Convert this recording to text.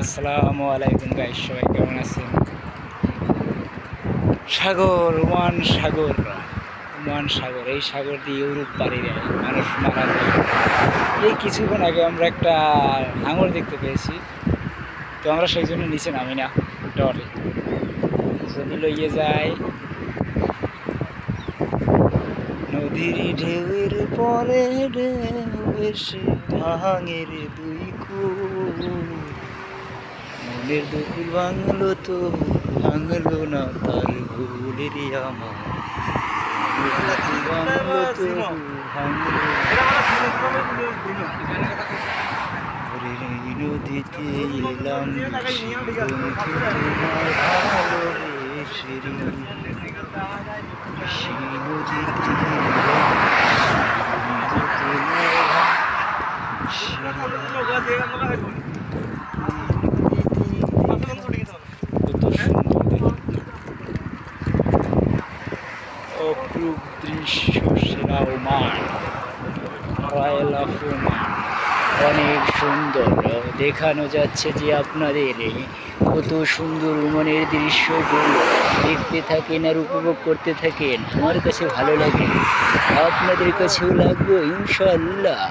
আসসালামু আলাইকুম গাইস, সবাই কেমন আছেন? সাগর, ওমান সাগর, ওমান সাগর, এই সাগর দিয়ে ইউরোপ পাড়ি দেয় মানুষ মারা যায়। এই কিছুক্ষণ আগে আমরা একটা হাঙর দেখতে পেয়েছি, তো আমরা সেই জন্য নিচে নামি না, ডরে যদি লইয়ে যায়। নদীর ঢেউয়ের পরে ঢেউ এসে ভাঙের দুই কূল, মনের দুকুল ভাঙলো তো ভাঙলো না তার ভুলের আমার, ভাঙলো তো ভাঙলো নদীতে এলাম তোমার ভালোবেসে নদীতে অপরূপ দৃশ্য, সেরা ওমান, রয়্যাল অফ ওমান, অনেক সুন্দর দেখানো যাচ্ছে যে আপনাদের কত সুন্দর ওমানের দৃশ্যগুলো দেখতে থাকেন আর উপভোগ করতে থাকেন। আমার কাছে ভালো লাগে, আপনাদের কাছেও লাগবে ইনশাআল্লাহ।